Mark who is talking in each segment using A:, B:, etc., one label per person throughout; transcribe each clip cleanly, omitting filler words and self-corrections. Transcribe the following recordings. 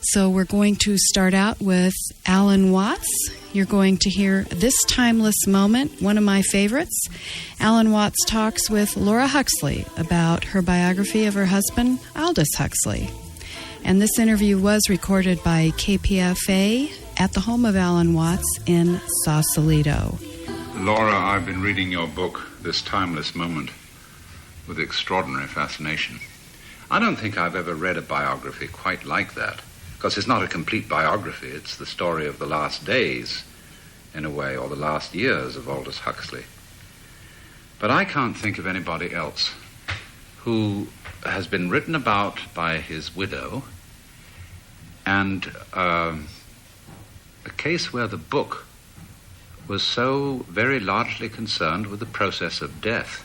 A: So we're going to start out with Alan Watts. You're going to hear This Timeless Moment, one of my favorites. Alan Watts talks with Laura Huxley about her biography of her husband, Aldous Huxley. And this interview was recorded by KPFA at the home of Alan Watts in Sausalito.
B: Laura, I've been reading your book, This Timeless Moment, with extraordinary fascination. I don't think I've ever read a biography quite like that, because it's not a complete biography. It's the story of the last days, in a way, or the last years of Aldous Huxley. But I can't think of anybody else who has been written about by his widow, and a case where the book was so very largely concerned with the process of death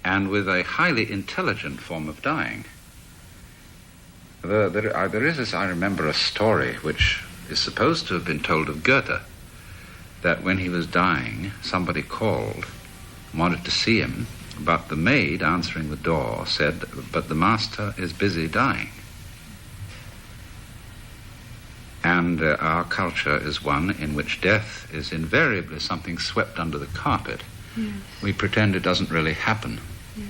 B: and with a highly intelligent form of dying. There is, I remember, a story which is supposed to have been told of Goethe, that when he was dying, somebody called, wanted to see him, but the maid answering the door said, "But the master is busy dying." And our culture is one in which death is invariably something swept under the carpet. Yes. We pretend it doesn't really happen. Yes.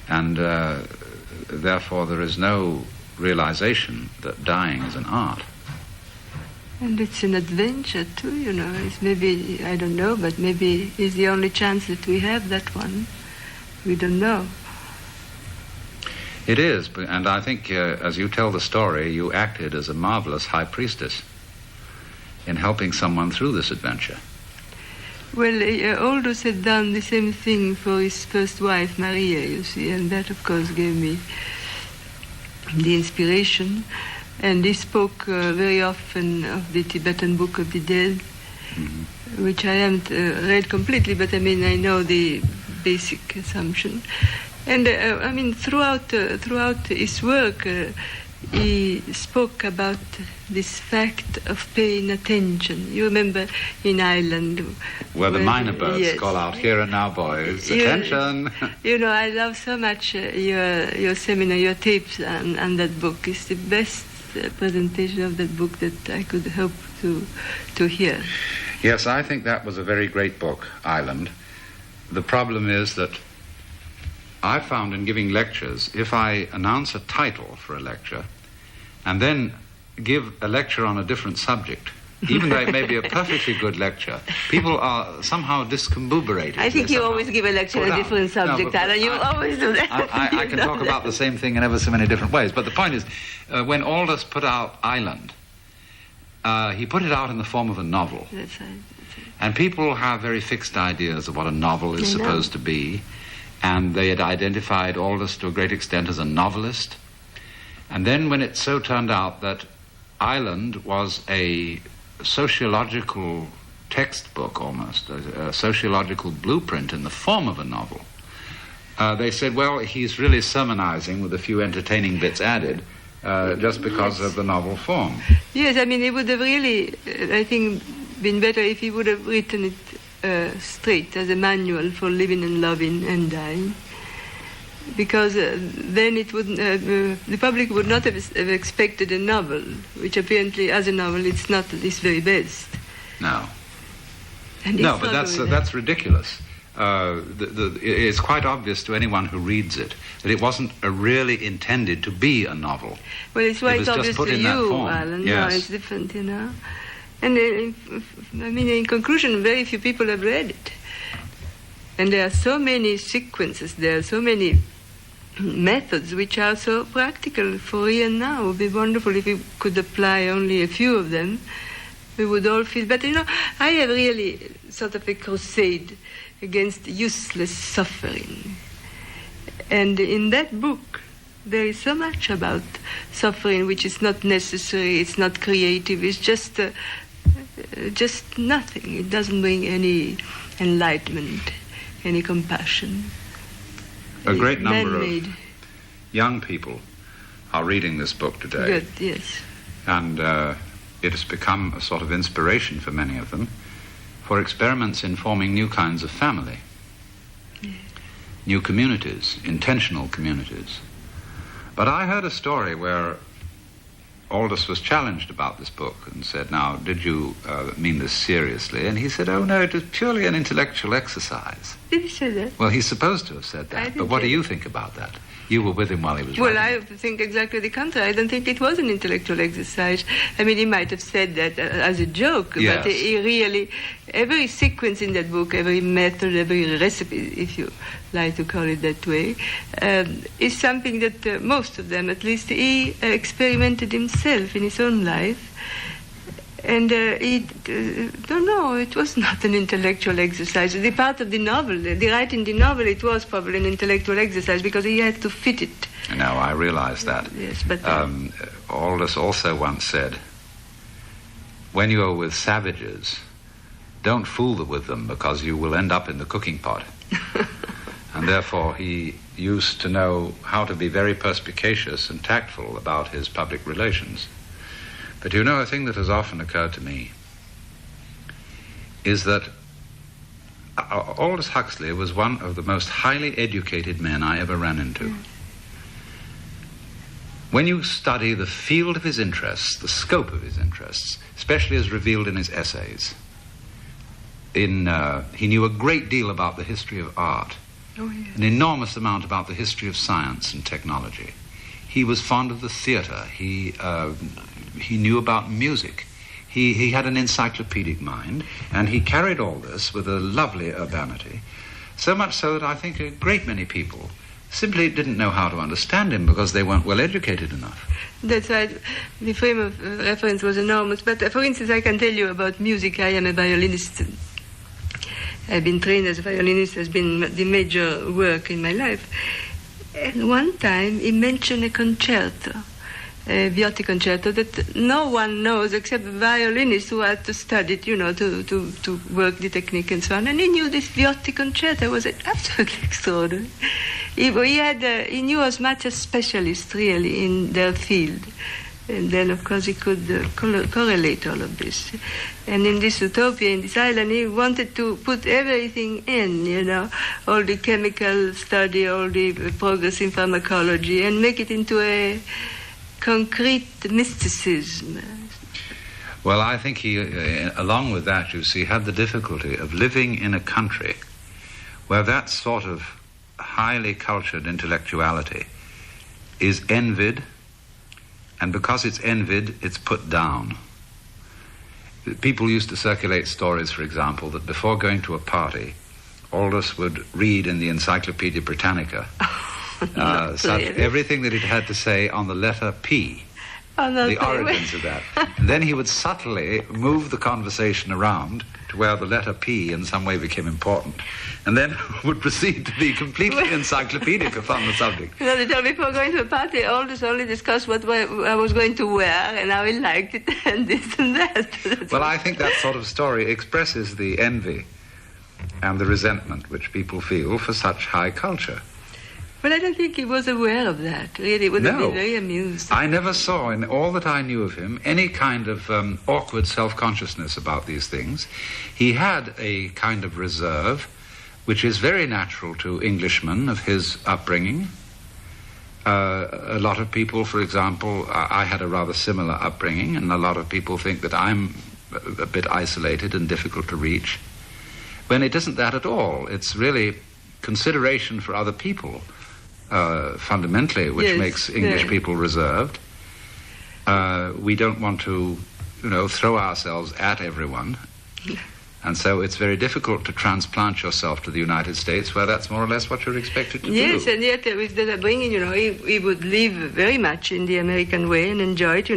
B: And therefore there is no realization that dying is an art.
C: And it's an adventure too, you know. It's maybe, I don't know, but maybe it's the only chance that we have, that one. We don't know.
B: It is, and I think as you tell the story, you acted as a marvelous high priestess in helping someone through this adventure.
C: Well, Aldous had done the same thing for his first wife, Maria, you see, and that, of course, gave me the inspiration. And he spoke very often of the Tibetan Book of the Dead, mm-hmm. which I haven't read completely, but I mean, I know the basic assumption. And I mean, throughout his work, he spoke about this fact of paying attention. You remember in Ireland,
B: where the minor birds yes. call out, "Here and now, boys, attention!"
C: You know, I love so much your seminar, your tapes, and that book. It's the best presentation of that book that I could hope to hear.
B: Yes, I think that was a very great book, Island. The problem is that I found in giving lectures, if I announce a title for a lecture and then give a lecture on a different subject, even though it may be a perfectly good lecture, people are somehow discombobulated.
C: I think you always give a lecture on a different subject, Alan. You always do that.
B: I can talk about the same thing in ever so many different ways. But the point is, when Aldous put out Island, he put it out in the form of a novel.
C: That's right.
B: And people have very fixed ideas of what a novel is supposed to be. And they had identified Aldous to a great extent as a novelist. And then when it so turned out that Island was a sociological textbook almost, a sociological blueprint in the form of a novel, they said, well, he's really sermonizing with a few entertaining bits added just because of the novel form.
C: Yes, I mean, it would have really, I think, been better if he would have written it straight as a manual for living and loving and dying, because then it wouldn't the public would not have expected a novel, which apparently as a novel it's not at its very best.
B: No, but that's ridiculous. It's quite obvious to anyone who reads it that it wasn't really intended to be a novel.
C: Well, it's quite obvious to you, Alan.
B: Yes.
C: No, it's different, you know. And I mean, in conclusion, very few people have read it. And there are so many sequences, there are so many methods which are so practical for here and now. It would be wonderful if we could apply only a few of them. We would all feel better. You know, I have really sort of a crusade against useless suffering. And in that book, there is so much about suffering which is not necessary, it's not creative, it's just nothing. It doesn't bring any enlightenment, any compassion.
B: A great number of young people are reading this book today.
C: Good, yes.
B: And it has become a sort of inspiration for many of them for experiments in forming new kinds of family, new communities, intentional communities. But I heard a story where Aldous was challenged about this book and said, now, did you mean this seriously? And he said, oh, no, it was purely an intellectual exercise.
C: Did he say that?
B: Well, he's supposed to have said that. But what do you think about that? You were with him while he was writing.
C: Well, I think exactly the contrary. I don't think it was an intellectual exercise. I mean, he might have said that as a joke,
B: yes.
C: But he really, every sequence in that book, every method, every recipe, if you like to call it that way, is something that most of them, at least, he experimented himself in his own life. And don't know, it was not an intellectual exercise. The part of the novel, the writing the novel, it was probably an intellectual exercise because he had to fit it.
B: No, I realize that.
C: Yes, but...
B: Aldous also once said, when you are with savages, don't fool with them because you will end up in the cooking pot. And therefore he used to know how to be very perspicacious and tactful about his public relations. But you know, a thing that has often occurred to me is that Aldous Huxley was one of the most highly educated men I ever ran into. When you study the field of his interests, the scope of his interests, especially as revealed in his essays, he knew a great deal about the history of art, an enormous amount about the history of science and technology. He was fond of the theater. He knew about music. He had an encyclopedic mind, and he carried all this with a lovely urbanity, so much so that I think a great many people simply didn't know how to understand him because they weren't well educated enough.
C: That's right. The frame of reference was enormous. But for instance, I can tell you about music. I am a violinist. I've been trained as a violinist, has been the major work in my life. And one time he mentioned a concerto, a Viotti concerto, that no one knows except violinists who had to study it, to work the technique and so on. And he knew this Viotti concerto. It was absolutely extraordinary. He knew as much as specialists, really, in their field. And then, of course, he could correlate all of this. And in this utopia, in this island, he wanted to put everything in, all the chemical study, all the progress in pharmacology, and make it into a concrete mysticism.
B: Well, I think he, along with that, you see, had the difficulty of living in a country where that sort of highly cultured intellectuality is envied, and because it's envied, it's put down. People used to circulate stories, for example, that before going to a party, Aldous would read in the Encyclopedia Britannica everything that it had to say on the letter P, the origins of that. And then he would subtly move the conversation around to where the letter P in some way became important, and then would proceed to be completely encyclopedic upon the subject.
C: Before going to a party, Aldous only discussed what I was going to wear and how he liked it and this and that.
B: Well, I think that sort of story expresses the envy and the resentment which people feel for such high culture.
C: Well, I don't think he was aware of that. Really, it would have been very amused.
B: I never saw, in all that I knew of him, any kind of awkward self-consciousness about these things. He had a kind of reserve, which is very natural to Englishmen of his upbringing. A lot of people, for example, I had a rather similar upbringing, and a lot of people think that I'm a bit isolated and difficult to reach, when it isn't that at all. It's really consideration for other people, fundamentally, which makes English people reserved. We don't want to, throw ourselves at everyone. And so it's very difficult to transplant yourself to the United States, where that's more or less what you're expected to do.
C: Yes, and yet with that upbringing, he would live very much in the American way and enjoy it.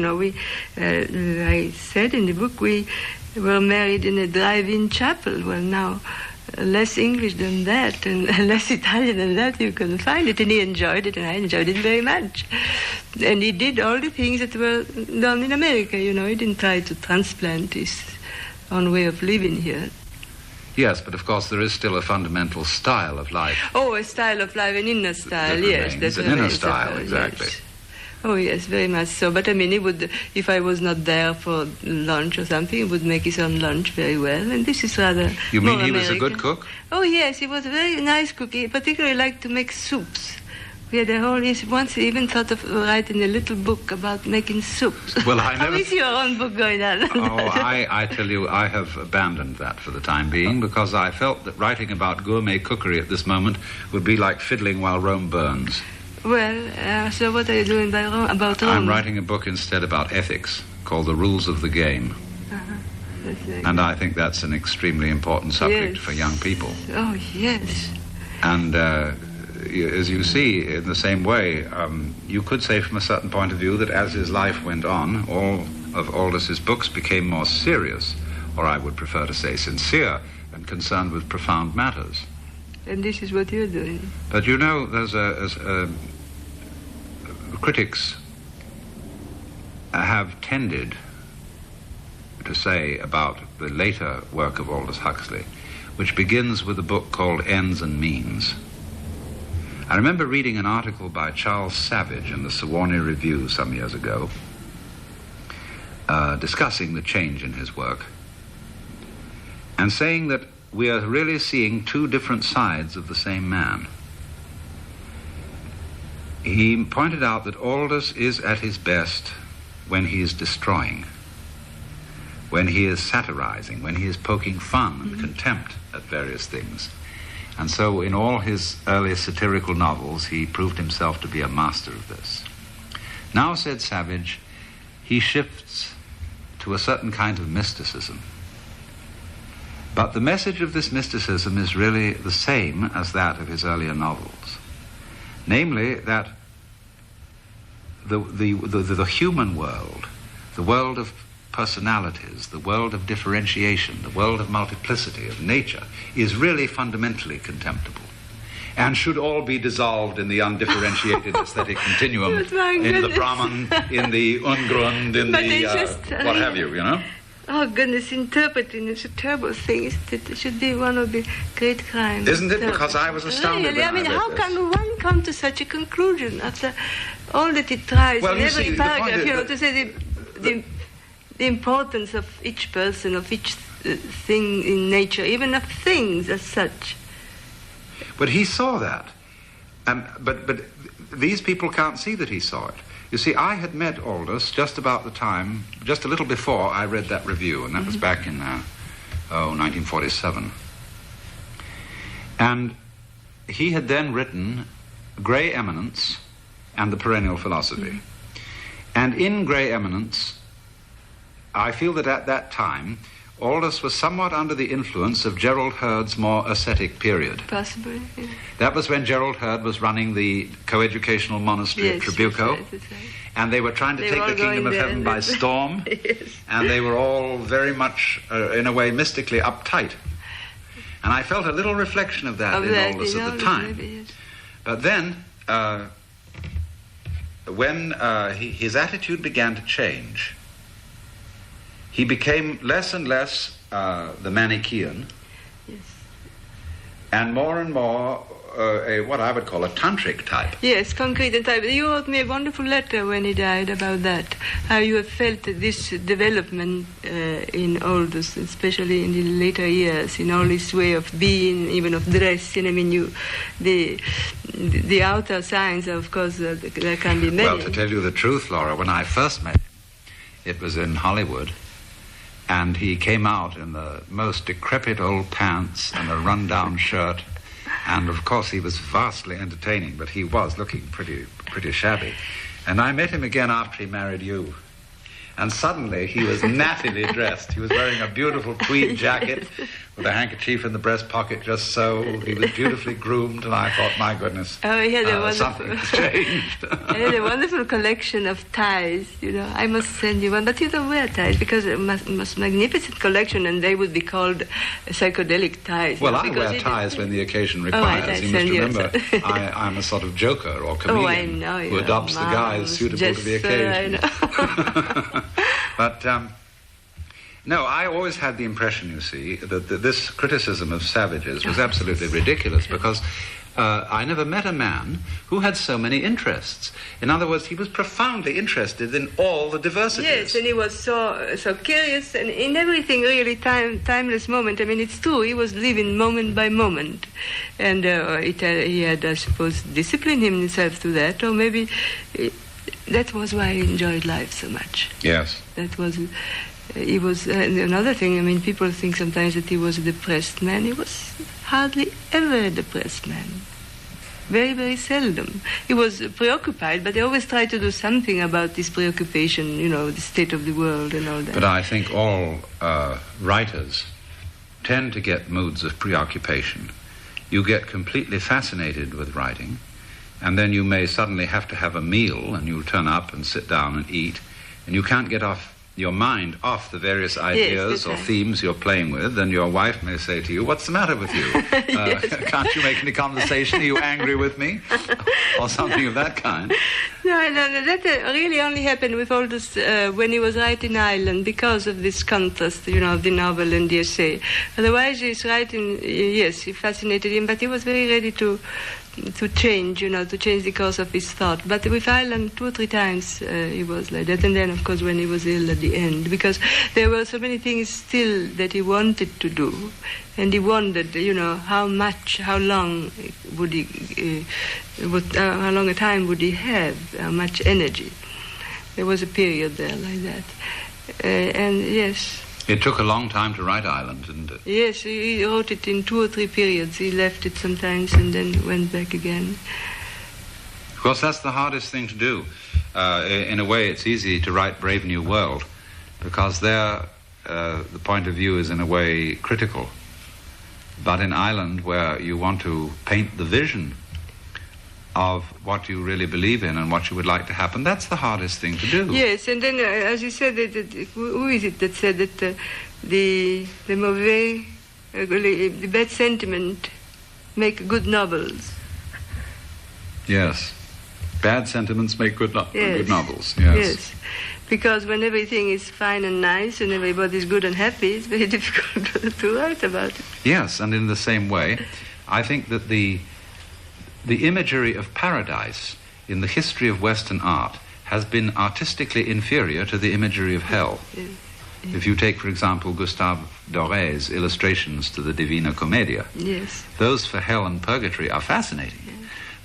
C: I said in the book, we were married in a drive-in chapel. Well, now, less English than that and less Italian than that you can find it. And he enjoyed it, and I enjoyed it very much. And he did all the things that were done in America, He didn't try to transplant his own way of living here.
B: Yes, but of course there is still a fundamental style of life.
C: Oh, a style of life, an inner style, yes.
B: That's an inner style, exactly.
C: Yes. Oh, yes, very much so. But he would, if I was not there for lunch or something, he would make his own lunch very well. And this is rather
B: You mean he
C: American.
B: was a good cook?
C: Oh, yes, he was a very nice cook. He particularly liked to make soups, Yeah, once he even thought of writing a little book about making soups.
B: Well, I never...
C: How is your own book going on?
B: I tell you, I have abandoned that for the time being because I felt that writing about gourmet cookery at this moment would be like fiddling while Rome burns.
C: Well, so what are you doing about Rome?
B: I'm writing a book instead about ethics called The Rules of the Game. And I think that's an extremely important subject for young people.
C: Oh, yes.
B: And as you see, in the same way, you could say from a certain point of view that as his life went on, all of Aldous's books became more serious, or I would prefer to say sincere, and concerned with profound matters.
C: And this is what you're doing.
B: But you know, there's critics have tended to say about the later work of Aldous Huxley, which begins with a book called Ends and Means. I remember reading an article by Charles Savage in the Sewanee Review some years ago, discussing the change in his work, and saying that we are really seeing two different sides of the same man. He pointed out that Aldous is at his best when he is destroying, when he is satirizing, when he is poking fun and contempt at various things. And so in all his early satirical novels, he proved himself to be a master of this. Now, said Savage, he shifts to a certain kind of mysticism. But the message of this mysticism is really the same as that of his earlier novels. Namely, that the human world, the world of personalities, the world of differentiation, the world of multiplicity, of nature, is really fundamentally contemptible and should all be dissolved in the undifferentiated aesthetic continuum, in the Brahman, in the Ungrund, in what have you, you know?
C: Oh, goodness, interpreting is a terrible thing. It should be one of the great crimes.
B: Isn't it? Because I was astounded when I read
C: how
B: this.
C: can one come to such a conclusion after all that it tries in every paragraph, to say the importance of each person, of each thing in nature, even of things as such.
B: But he saw that. But these people can't see that he saw it. You see, I had met Aldous just about the time, just a little before I read that review, and that was back in 1947. And he had then written Grey Eminence and The Perennial Philosophy. And in Grey Eminence, I feel that at that time, Aldous was somewhat under the influence of Gerald Hurd's more ascetic period.
C: Possibly, yeah.
B: That was when Gerald Hurd was running the coeducational monastery at Trabuco. That's right. And they were trying to take the kingdom of heaven by storm. Yes. And they were all very much, in a way, mystically uptight. And I felt a little reflection of that in Aldous at the time. Maybe, yes. But then, when his attitude began to change, he became less and less the Manichaean, yes, and more what I would call a tantric type.
C: Yes, concrete and type. You wrote me a wonderful letter when he died about that, how you have felt this development in Aldous, especially in the later years, in all his way of being, even of dressing. I mean, the outer signs, of course, there can be many.
B: Well, to tell you the truth, Laura, when I first met him, it was in Hollywood. And he came out in the most decrepit old pants and a run-down shirt. And, of course, he was vastly entertaining, but he was looking pretty shabby. And I met him again after he married you. And suddenly he was nattily dressed. He was wearing a beautiful tweed jacket with a handkerchief in the breast pocket, just so. He was beautifully groomed, and I thought, my goodness,
C: he had a wonderful,
B: something has changed.
C: He had a wonderful collection of ties, I must send you one, but you don't wear ties, because it was magnificent collection, and they would be called psychedelic ties.
B: Well, I wear ties when the occasion requires. You must remember, I'm a sort of joker or comedian who adopts the guise suitable to the occasion. But, no, I always had the impression, you see, that this criticism of Savage's was absolutely ridiculous, because I never met a man who had so many interests. In other words, he was profoundly interested in all the diversities.
C: Yes, and he was so curious, and in everything really timeless moment. I mean, it's true, he was living moment by moment. And he had, I suppose, disciplined himself to that, or maybe that was why he enjoyed life so much.
B: Yes.
C: That was... He was another thing. I mean, people think sometimes that he was a depressed man. He was hardly ever a depressed man. Very, very seldom. He was preoccupied, but he always tried to do something about this preoccupation, you know, the state of the world and all that.
B: But I think all writers tend to get moods of preoccupation. You get completely fascinated with writing, and then you may suddenly have to have a meal, and you'll turn up and sit down and eat, and you can't get your mind off the various ideas or themes you're playing with, and your wife may say to you, "What's the matter with you? Can't you make any conversation? Are you angry with me?" or something of that kind.
C: No, that really only happened with Aldous when he was writing Ireland, because of this contrast, you know, of the novel and the essay. Otherwise, his writing, yes, he fascinated him, but he was very ready to change, you know, to change the course of his thought. But with Ireland, 2 or 3 times he was like that. And then, of course, when he was ill at the end, because there were so many things still that he wanted to do. And he wondered, you know, how long would he, how long a time would he have, how much energy. There was a period there like that. And yes.
B: It took a long time to write Ireland, didn't it?
C: Yes, he wrote it in 2 or 3 periods. He left it sometimes and then went back again.
B: Of course, that's the hardest thing to do. In a way, it's easy to write Brave New World, because there the point of view is in a way critical. But in Ireland, where you want to paint the vision of what you really believe in and what you would like to happen, that's the hardest thing to do.
C: Yes, and then, as you said, who is it that said that the bad sentiment make good novels?
B: Yes. Bad sentiments make good novels. Yes.
C: Yes. Because when everything is fine and nice and everybody's good and happy, it's very difficult to write about it.
B: Yes, and in the same way, I think that the imagery of paradise in the history of Western art has been artistically inferior to the imagery of hell.
C: Yes.
B: If you take, for example, Gustave Doré's illustrations to the Divina Commedia,
C: yes,
B: those for hell and purgatory are fascinating. Yes.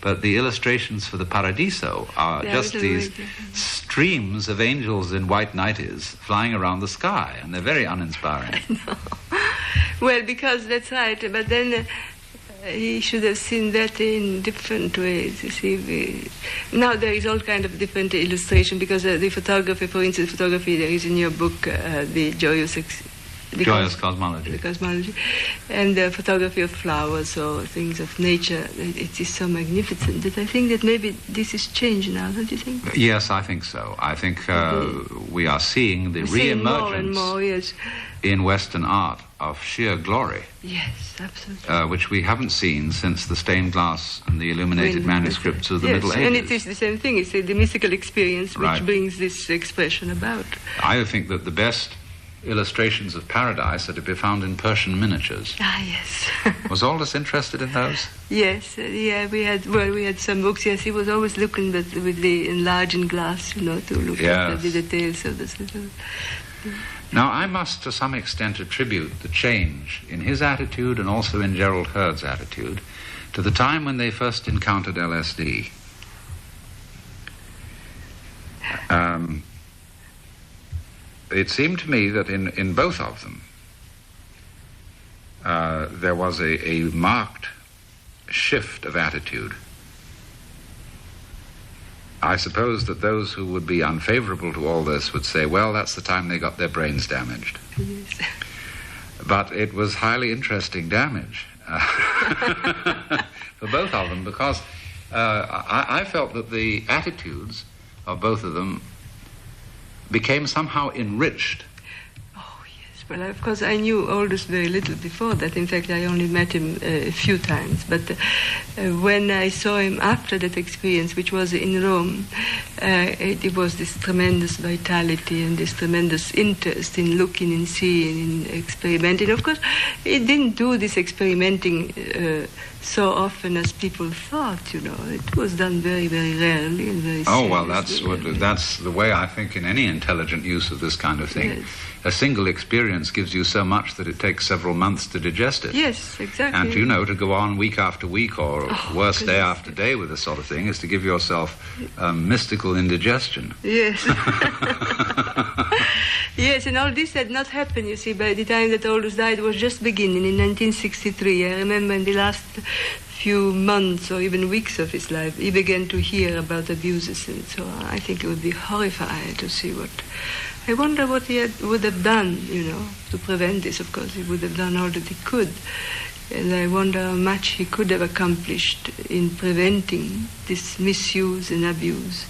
B: But the illustrations for the Paradiso are just these streams of angels in white nighties flying around the sky, and they're very uninspiring.
C: I know. Well, because that's right, but then he should have seen that in different ways. You see, now there is all kind of different illustration, because the photography, for instance, there is in your book the Joyous Cosmology. The cosmology, and the photography of flowers or things of nature. It is so magnificent that I think that maybe this is changed now. Don't you think?
B: Yes, I think so. I think we are seeing the re-emergence
C: more and more, yes,
B: in Western art of sheer glory.
C: Yes, absolutely.
B: Which we haven't seen since the stained glass and the illuminated manuscripts of the Middle Ages.
C: And it is the same thing. It's the mystical experience which brings this expression about.
B: I think that the best illustrations of paradise are to be found in Persian miniatures.
C: Ah, yes.
B: Was Aldous interested in those?
C: Yes, we had some books. Yes, he was always looking with the enlarging glass, you know, to look at the details of this little.
B: Now, I must to some extent attribute the change in his attitude and also in Gerald Hurd's attitude to the time when they first encountered LSD. It seemed to me that in both of them there was a marked shift of attitude. I suppose that those who would be unfavorable to all this would say, well, that's the time they got their brains damaged.
C: Yes.
B: But it was highly interesting damage for both of them, because I felt that the attitudes of both of them became somehow enriched.
C: Oh, yes. Well, of course, I knew Aldous very little before that. In fact, I only met him a few times. But when I saw him after that experience, which was in Rome, it was this tremendous vitality and this tremendous interest in looking and seeing and experimenting. Of course, he didn't do this experimenting so often as people thought, you know. It was done very, very rarely and very
B: Oh, well,
C: seriously.
B: that's the way I think in any intelligent use of this kind of thing.
C: Yes.
B: A single experience gives you so much that it takes several months to digest it.
C: Yes, exactly.
B: And, you know, to go on week after week or worse, day after day with this sort of thing is to give yourself mystical indigestion.
C: Yes. Yes, and all this had not happened, you see, by the time that Aldous died. It was just beginning in 1963. I remember in the last few months or even weeks of his life, he began to hear about abuses and so on. I think it would be horrifying to see what... I wonder what he would have done, you know, to prevent this. Of course, he would have done all that he could. And I wonder how much he could have accomplished in preventing this misuse and abuse.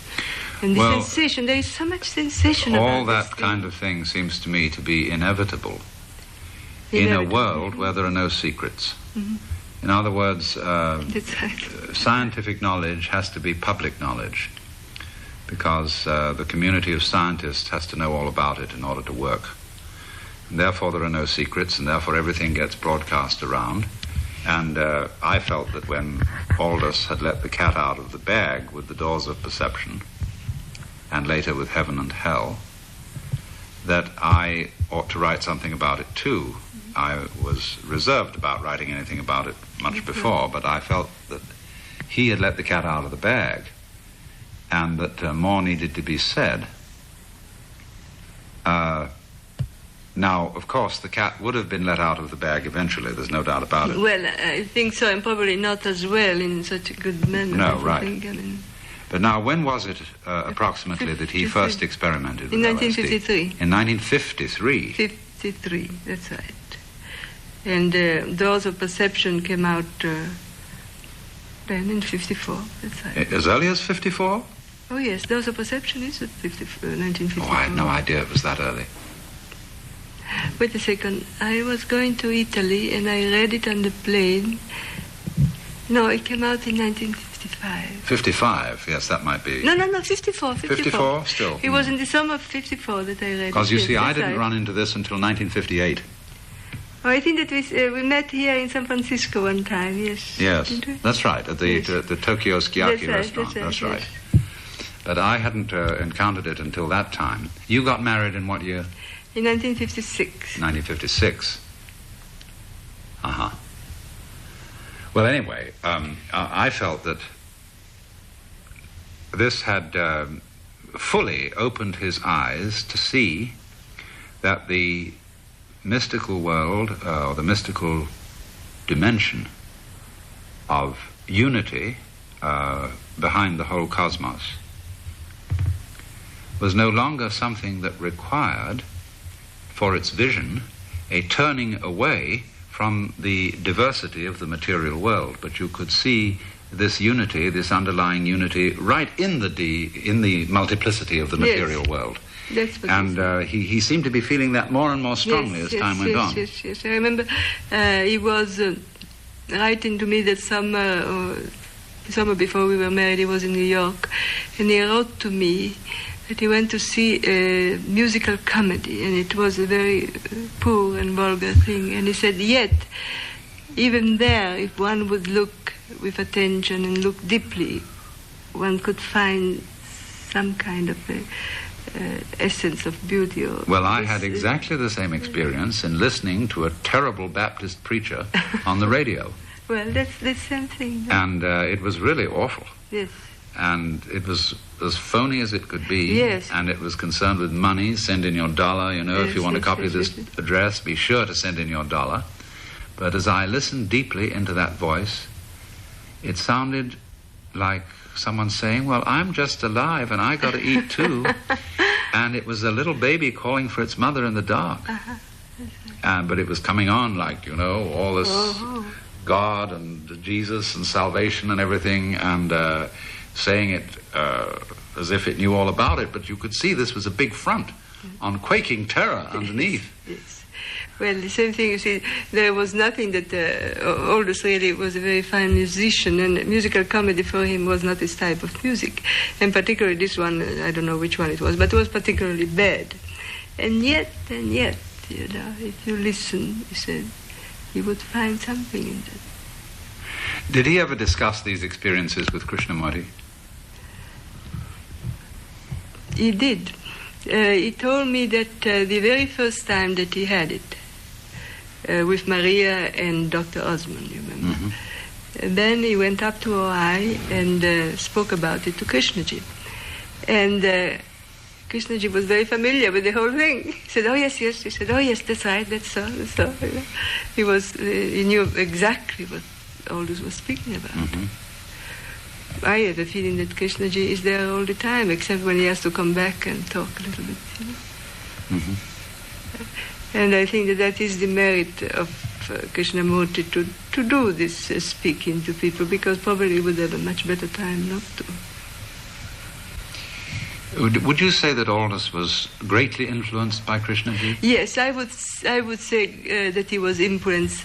C: And the sensation, there is so much sensation about
B: all that
C: this
B: kind of thing seems to me to be inevitable in a world where there are no secrets.
C: Mm-hmm.
B: In other words,
C: That's right.
B: scientific knowledge has to be public knowledge because the community of scientists has to know all about it in order to work. And therefore there are no secrets, and therefore everything gets broadcast around. And I felt that when Aldous had let the cat out of the bag with the doors of perception, and later with heaven and hell, that I ought to write something about it too. I was reserved about writing anything about it much before, but I felt that he had let the cat out of the bag and that more needed to be said. Now, of course, the cat would have been let out of the bag eventually, there's no doubt about it.
C: Well, I think so, and probably not as well in such a good manner.
B: No,
C: I
B: right.
C: think. I mean,
B: but now, when was it approximately that he first experimented with
C: in
B: LSD?
C: 1953.
B: In 1953?
C: 53, that's right. And Doors of Perception came out then in 54, that's right.
B: As early as 54?
C: Oh, yes, Doors of Perception is 1954.
B: Oh, I had no idea it was that early.
C: Wait a second. I was going to Italy and I read it on the plane. No, it came out in 1955.
B: 55, yes, that might be.
C: No, 54.
B: 54 still?
C: It was in the summer of 54 that I read it.
B: Because you see, I didn't
C: right.
B: run into this until 1958.
C: Oh, I think that we met here in San Francisco one time, yes.
B: Yes,
C: Didn't we?
B: that's right, at the,
C: Yes.
B: the Tokyo Skiaki
C: That's right,
B: restaurant.
C: that's right,
B: Right. But I hadn't encountered it until that time. You got married in what year?
C: In 1956.
B: 1956. Uh-huh. Well, anyway, I felt that this had fully opened his eyes to see that the mystical world, or the mystical dimension of unity behind the whole cosmos was no longer something that required, for its vision, a turning away from the diversity of the material world, but you could see this unity, this underlying unity, right in the multiplicity of the material world.
C: That's what
B: And he seemed to be feeling that more and more strongly as time went on.
C: Yes. I remember he was writing to me that summer before we were married, he was in New York, and he wrote to me that he went to see a musical comedy, and it was a very poor and vulgar thing. And he said, yet, even there, if one would look with attention and look deeply, one could find some kind of essence of beauty.
B: Well, I had exactly the same experience in listening to a terrible Baptist preacher on the radio.
C: Well, that's the same thing.
B: And it was really awful.
C: Yes.
B: And it was as phony as it could be.
C: Yes.
B: And it was concerned with money. Send in your dollar. You know, if you want to copy this address, be sure to send in your dollar. But as I listened deeply into that voice, it sounded like someone saying, well, I'm just alive and I got to eat too. And it was a little baby calling for its mother in the dark. But it was coming on like, you know, all this God and Jesus and salvation and everything, and saying it as if it knew all about it. But you could see this was a big front on quaking terror underneath.
C: Yes. Well, the same thing, you see, there was nothing that Aldous really was a very fine musician, and musical comedy for him was not his type of music. And particularly this one, I don't know which one it was, but it was particularly bad. And yet, you know, if you listen, he said, you would find something in that.
B: Did he ever discuss these experiences with Krishnamurti?
C: He did. He told me that the very first time that he had it, with Maria and Dr. Osmond, you remember? Mm-hmm. Then he went up to Ohio and spoke about it to Krishnaji. And Krishnaji was very familiar with the whole thing. He said, "Oh yes, yes." He said, "Oh yes, that's right, that's so, that's so." You know? He knew exactly what Aldous was speaking about. Mm-hmm. I have a feeling that Krishnaji is there all the time, except when he has to come back and talk a little bit. You know? Mm-hmm. And I think that is the merit of Krishnamurti to do this speaking to people, because probably he would have a much better time not to.
B: Would you say that Aldous was greatly influenced by Krishnaji?
C: Yes, I would say that he was influenced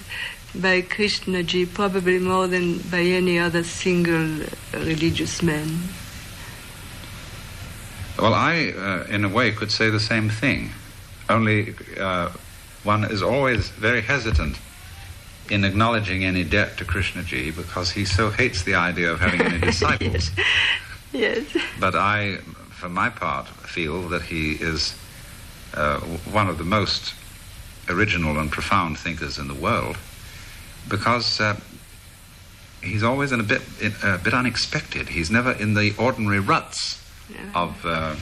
C: by Krishnaji probably more than by any other single religious man.
B: Well, I, in a way, could say the same thing. Only one is always very hesitant in acknowledging any debt to Krishnaji because he so hates the idea of having any disciples.
C: Yes.
B: But I, for my part, feel that he is one of the most original and profound thinkers in the world, because he's always a bit unexpected. He's never in the ordinary ruts of a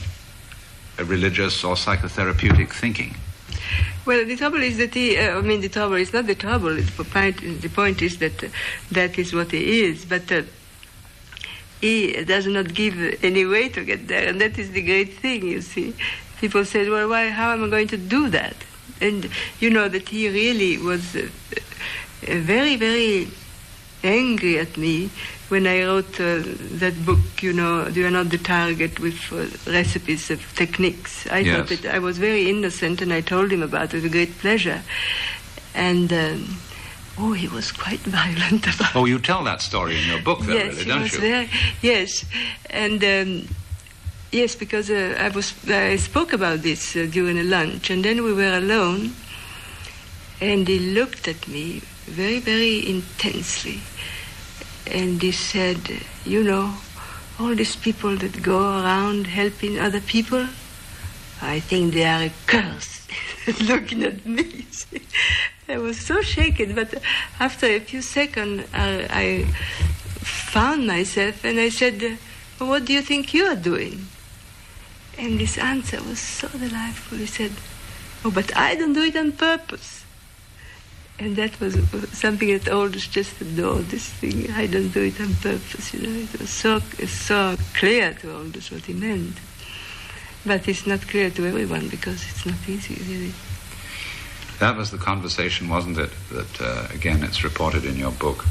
B: religious or psychotherapeutic thinking.
C: Well, the trouble is that the trouble is not the trouble. The point is that that is what he is, but he does not give any way to get there, and that is the great thing, you see. People say, well, how am I going to do that? And you know that he really was very, very angry at me when I wrote that book, you know, You Are Not the Target, with recipes of techniques. I thought that I was very innocent, and I told him about it with great pleasure. And, he was quite violent about it.
B: Oh, you tell that story in your book, though,
C: yes,
B: really, don't you?
C: Yes, and yes, because I spoke about this during a lunch, and then we were alone, and he looked at me very, very intensely, and he said, you know, all these people that go around helping other people, I think they are a curse. Looking at me, I was so shaken, but after a few seconds I found myself, and I said, well, what do you think you are doing? And his answer was so delightful. He said, oh, but I don't do it on purpose. And that was something that Aldous just adored, this thing, I don't do it on purpose, you know. It was so clear to Aldous what he meant. But it's not clear to everyone, because it's not easy, really.
B: That was the conversation, wasn't it, that, again, it's reported in your book,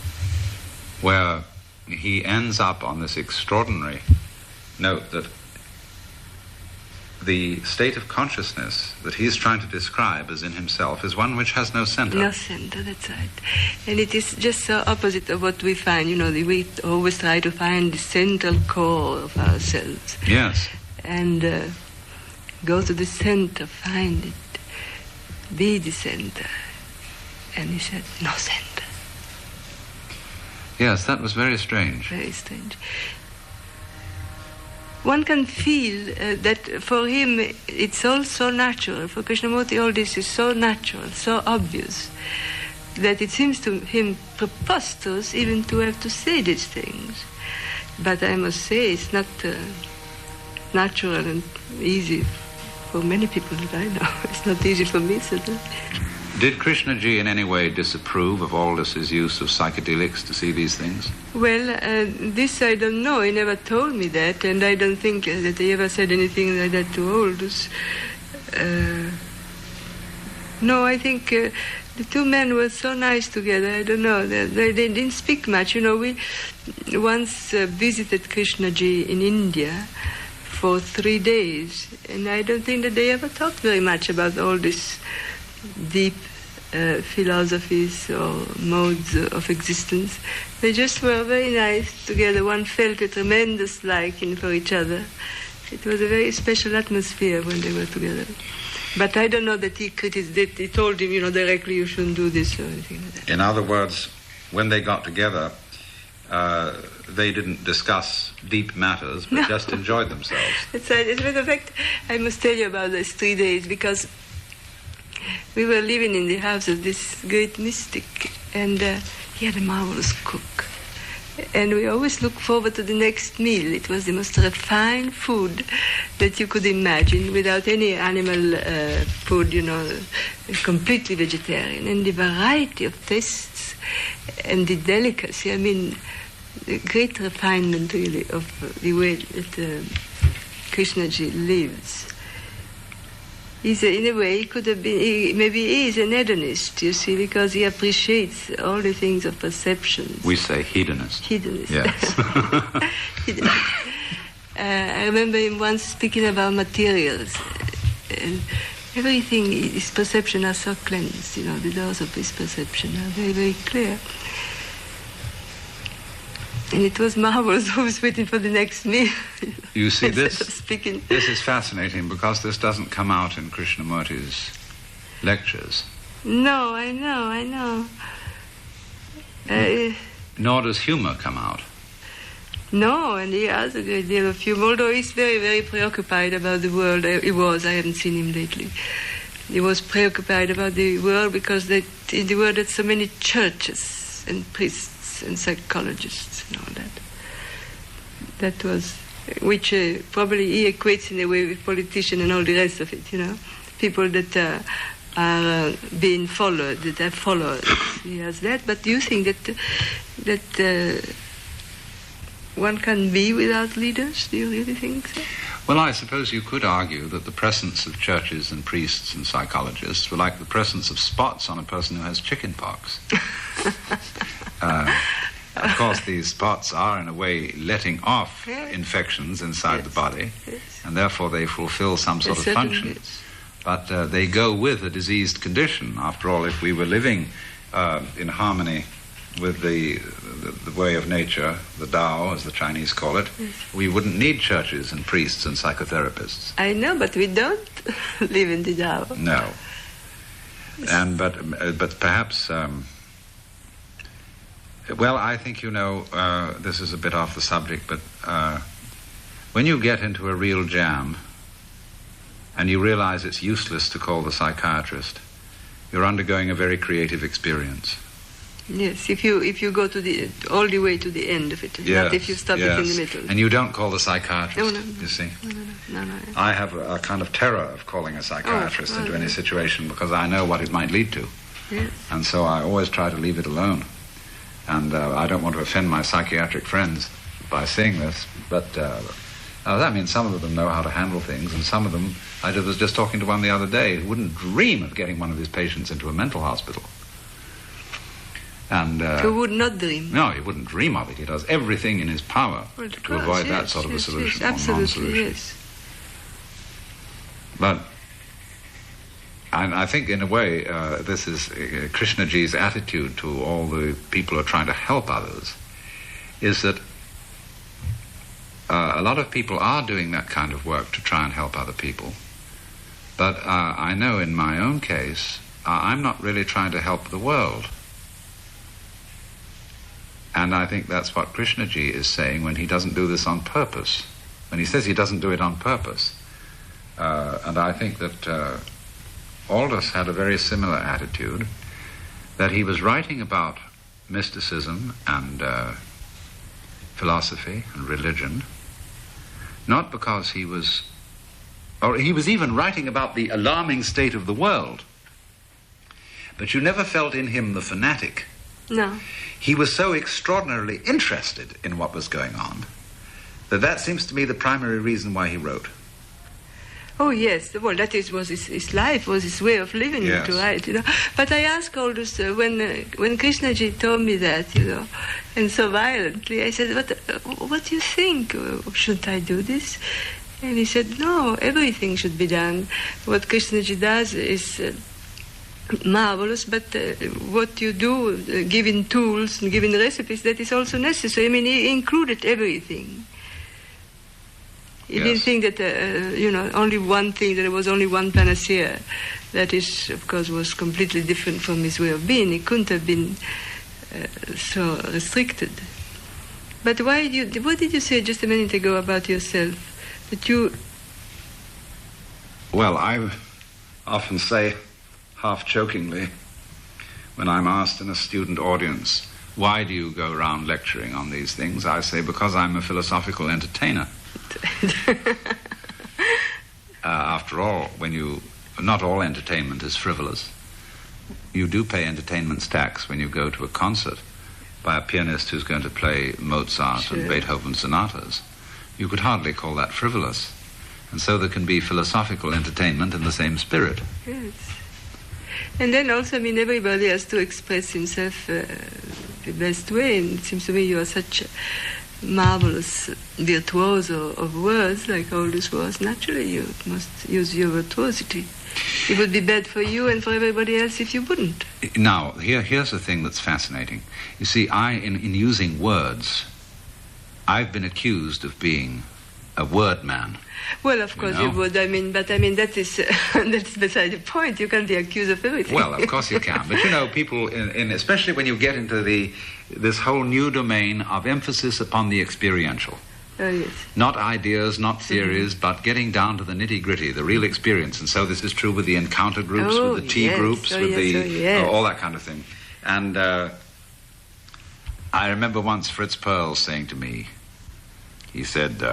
B: where he ends up on this extraordinary note that the state of consciousness that he's trying to describe as in himself is one which has no center.
C: No center, that's right. And it is just so opposite of what we find. You know, we always try to find the central core of ourselves.
B: Yes.
C: And go to the center, find it, be the center. And he said, no center.
B: Yes, that was very strange.
C: Very strange. One can feel that for him it's all so natural. For Krishnamurti, all this is so natural, so obvious, that it seems to him preposterous even to have to say these things. But I must say it's not natural and easy for many people that I know. It's not easy for me, certainly.
B: Did Krishnaji in any way disapprove of Aldous's use of psychedelics to see these things?
C: Well, this I don't know. He never told me that, and I don't think that he ever said anything like that to Aldous. No, I think the two men were so nice together. I don't know. They didn't speak much. You know, we once visited Krishnaji in India for 3 days, and I don't think that they ever talked very much about all this deep philosophies or modes of existence. They just were very nice together. One felt a tremendous liking for each other. It was a very special atmosphere when they were together. But I don't know that he told him, you know, directly, you shouldn't do this or anything like that.
B: In other words, when they got together, they didn't discuss deep matters, but just enjoyed themselves.
C: That's right. As a matter of fact, I must tell you about those 3 days, because we were living in the house of this great mystic, and he had a marvelous cook. And we always looked forward to the next meal. It was the most refined food that you could imagine, without any animal food, completely vegetarian. And the variety of tastes and the delicacy, I mean, the great refinement, really, of the way that Krishnaji lives. In a way, he could have been, maybe he is an hedonist, you see, because he appreciates all the things of perception.
B: We say hedonist.
C: Hedonist.
B: Yes.
C: Hedonist. I remember him once speaking about materials. And everything, his perception are so cleansed, the doors of his perception are very, very clear. And it was marvelous. I was waiting for the next meal.
B: You see, this is fascinating, because this doesn't come out in Krishnamurti's lectures.
C: No, I know.
B: Nor does humor come out.
C: No, and he has a great deal of humor, although he's very, very preoccupied about the world. I haven't seen him lately. He was preoccupied about the world because in the world there's so many churches and priests and psychologists and all that. That was, which probably he equates in a way with politicians and all the rest of it, people that are being followed, that are followers. He has that, but do you think that one can be without leaders? Do you really think so?
B: Well, I suppose you could argue that the presence of churches and priests and psychologists were like the presence of spots on a person who has chicken pox. Of course, these spots are, in a way, letting off infections inside the body, and therefore they fulfill some sort of function. But they go with a diseased condition. After all, if we were living in harmony with the way of nature, the Tao, as the Chinese call it, we wouldn't need churches and priests and psychotherapists.
C: I know, but we don't live in the Tao.
B: No. And but perhaps. Well, I think, this is a bit off the subject, but when you get into a real jam and you realize it's useless to call the psychiatrist, you're undergoing a very creative experience.
C: Yes, if you go all the way to the end of it, not if you stop it in the middle.
B: And you don't call the psychiatrist, you see.
C: No.
B: I have a kind of terror of calling a psychiatrist into any situation, because I know what it might lead to.
C: Yes.
B: And so I always try to leave it alone. And I don't want to offend my psychiatric friends by saying this, but that means some of them know how to handle things, and some of them, I was just talking to one the other day who wouldn't dream of getting one of his patients into a mental hospital. And
C: who would not dream?
B: No, he wouldn't dream of it. He does everything in his power to avoid that sort of a solution, or non-solution.
C: Yes.
B: But I think, in a way, this is Krishnaji's attitude to all the people who are trying to help others, is that a lot of people are doing that kind of work to try and help other people. But I know in my own case, I'm not really trying to help the world. And I think that's what Krishnaji is saying when he doesn't do this on purpose. When he says he doesn't do it on purpose. And I think that Aldous had a very similar attitude, that he was writing about mysticism and philosophy and religion, not because he was even writing about the alarming state of the world, but you never felt in him the fanatic.
C: No.
B: He was so extraordinarily interested in what was going on that seems to me the primary reason why he wrote.
C: Oh, yes. Well, that was his life, was his way of living,
B: yes.
C: To write, But I asked Aldous, when Krishnaji told me that, and so violently, I said, what do you think? Shouldn't I do this? And he said, no, everything should be done. What Krishnaji does is marvelous, but what you do, giving tools and giving recipes, that is also necessary. I mean, he included everything. He didn't think that, only one thing, that there was only one panacea. That is, of course, was completely different from his way of being. He couldn't have been so restricted. But what did you say just a minute ago about yourself? That you...
B: Well, I often say, half jokingly, when I'm asked in a student audience, why do you go around lecturing on these things? I say, because I'm a philosophical entertainer. After all, not all entertainment is frivolous. You do pay entertainment's tax when you go to a concert by a pianist who's going to play Mozart and Beethoven sonatas. You could hardly call that frivolous. And so there can be philosophical entertainment in the same spirit.
C: Yes. And then also, everybody has to express himself the best way, and it seems to me you are such a marvelous virtuoso of words, like Aldous was. Naturally, you must use your virtuosity. It would be bad for you and for everybody else if you wouldn't.
B: Now, here's the thing that's fascinating. You see, in using words, I've been accused of being a word man.
C: Well, of course you would. But that is that's beside the point. You can't be accused of everything.
B: Well, of course you can. But people, especially when you get into this whole new domain of emphasis upon the experiential.
C: Oh, yes.
B: Not ideas, not theories, but getting down to the nitty-gritty, the real experience. And so this is true with the encounter groups, with the tea groups, with all that kind of thing. And I remember once Fritz Perls saying to me, he said,